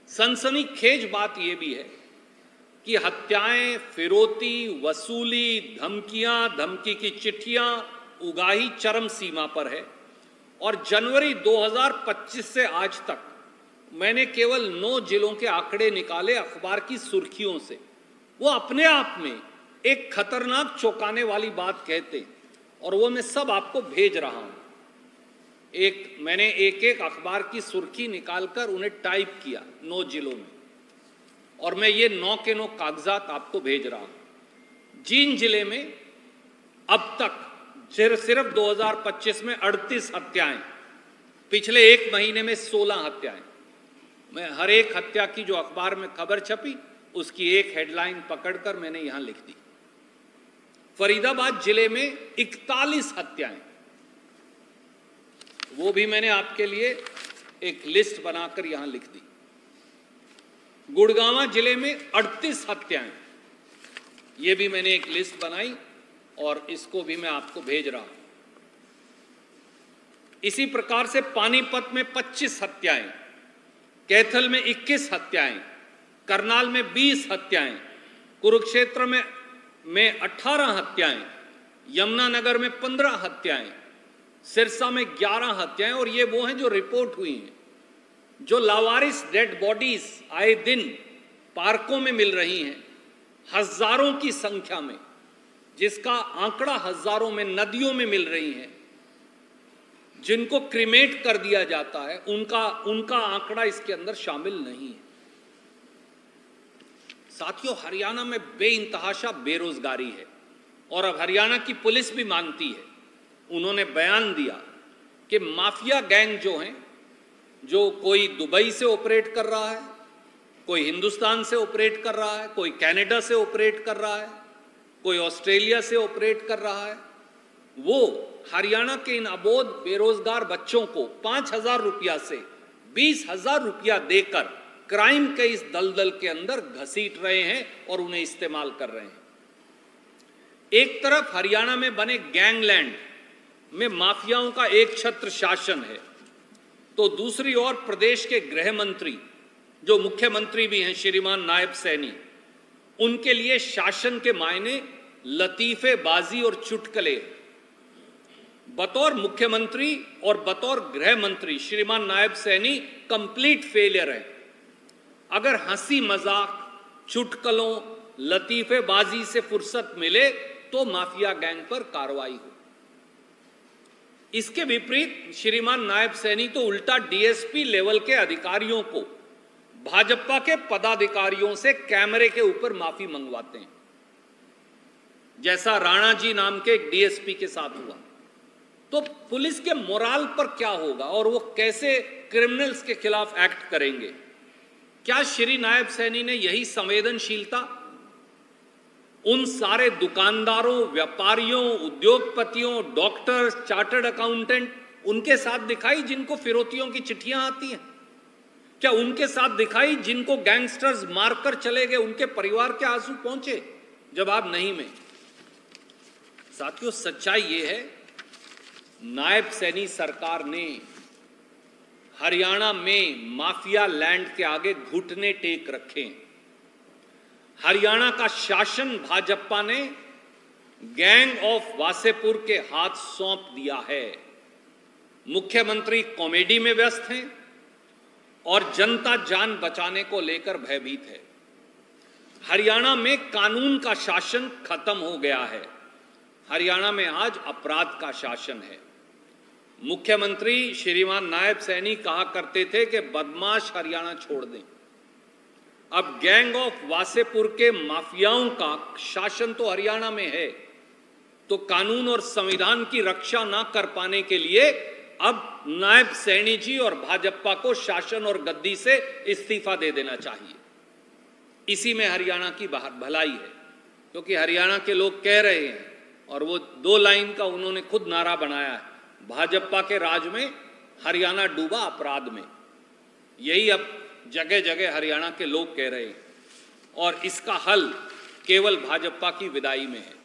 सनसनीखेज बात यह भी है कि हत्याएं, फिरौती, वसूली, धमकियां, धमकी की चिट्ठियां, उगाही चरम सीमा पर है। और जनवरी 2025 से आज तक मैंने केवल 9 जिलों के आंकड़े निकाले अखबार की सुर्खियों से। वो अपने आप में एक खतरनाक चौंकाने वाली बात कहते, और वो मैं सब आपको भेज रहा हूं। मैंने एक अखबार की सुर्खी निकालकर उन्हें टाइप किया 9 जिलों में, और मैं ये 9 के 9 कागजात आपको भेज रहा हूं। जींद जिले में अब तक सिर्फ 2025 में 38 हत्याएं, पिछले 1 महीने में 16 हत्याएं। मैं हर एक हत्या की जो अखबार में खबर छपी उसकी एक हेडलाइन पकड़कर मैंने यहां लिख दी। फरीदाबाद जिले में 41 हत्याएं, वो भी मैंने आपके लिए एक लिस्ट बनाकर यहां लिख दी। गुड़गांव जिले में 38 हत्याएं, ये भी मैंने एक लिस्ट बनाई और इसको भी मैं आपको भेज रहा हूं। इसी प्रकार से पानीपत में 25 हत्याएं, कैथल में 21 हत्याएं, करनाल में 20 हत्याएं, कुरुक्षेत्र में 18 हत्याएं, यमुनानगर में 15 हत्याएं, सिरसा में 11 हत्याएं। और ये वो हैं जो रिपोर्ट हुई हैं। जो लावारिस डेड बॉडीज आए दिन पार्कों में मिल रही हैं हजारों की संख्या में, जिसका आंकड़ा हजारों में नदियों में मिल रही हैं, जिनको क्रिमेट कर दिया जाता है, उनका आंकड़ा इसके अंदर शामिल नहीं है। साथियों, हरियाणा में बेइंतहाशा बेरोजगारी है और अब हरियाणा की पुलिस भी मानती है। उन्होंने बयान दिया कि माफिया गैंग जो हैं, जो कोई दुबई से ऑपरेट कर रहा है, कोई हिंदुस्तान से ऑपरेट कर रहा है, कोई कनाडा से ऑपरेट कर रहा है, कोई ऑस्ट्रेलिया से ऑपरेट कर रहा है, वो हरियाणा के इन अबोध बेरोजगार बच्चों को 5,000 रुपया से 20,000 रुपया देकर क्राइम के इस दलदल के अंदर घसीट रहे हैं और उन्हें इस्तेमाल कर रहे हैं। एक तरफ हरियाणा में बने गैंगलैंड में माफियाओं का एक छत्र शासन है, तो दूसरी ओर प्रदेश के गृह मंत्री, जो मुख्यमंत्री भी हैं श्रीमान नायब सैनी, उनके लिए शासन के मायने लतीफेबाजी और चुटकुले। बतौर मुख्यमंत्री और बतौर गृह मंत्री श्रीमान नायब सैनी कंप्लीट फेलियर है। अगर हंसी मजाक, चुटकुलों, लतीफेबाजी से फुर्सत मिले तो माफिया गैंग पर कार्रवाई हो। इसके विपरीत श्रीमान नायब सैनी तो उल्टा डीएसपी लेवल के अधिकारियों को भाजपा के पदाधिकारियों से कैमरे के ऊपर माफी मंगवाते हैं, जैसा राणा जी नाम के एक डीएसपी के साथ हुआ। तो पुलिस के मोराल पर क्या होगा और वो कैसे क्रिमिनल्स के खिलाफ एक्ट करेंगे? क्या श्री नायब सैनी ने यही संवेदनशीलता उन सारे दुकानदारों, व्यापारियों, उद्योगपतियों, डॉक्टर्स, चार्टर्ड अकाउंटेंट उनके साथ दिखाई जिनको फिरौतियों की चिट्ठियां आती हैं? क्या उनके साथ दिखाई जिनको गैंगस्टर्स मारकर चले गए, उनके परिवार के आंसू पहुंचे? जवाब नहीं में। साथियों, सच्चाई यह है, नायब सैनी सरकार ने हरियाणा में माफिया लैंड के आगे घुटने टेक रखे। हरियाणा का शासन भाजपा ने गैंग ऑफ वासेपुर के हाथ सौंप दिया है। मुख्यमंत्री कॉमेडी में व्यस्त हैं और जनता जान बचाने को लेकर भयभीत है। हरियाणा में कानून का शासन खत्म हो गया है। हरियाणा में आज अपराध का शासन है। मुख्यमंत्री श्रीमान नायब सैनी कहा करते थे कि बदमाश हरियाणा छोड़ दें। अब गैंग ऑफ वासेपुर के माफियाओं का शासन तो हरियाणा में है, तो कानून और संविधान की रक्षा ना कर पाने के लिए अब नायब सैनी जी और भाजपा को शासन और गद्दी से इस्तीफा दे देना चाहिए। इसी में हरियाणा की भलाई है, क्योंकि हरियाणा के लोग कह रहे हैं, और वो 2 लाइन का उन्होंने खुद नारा बनाया है, भाजपा के राज में हरियाणा डूबा अपराध में। यही अब जगह जगह हरियाणा के लोग कह रहे हैं, और इसका हल केवल भाजपा की विदाई में है।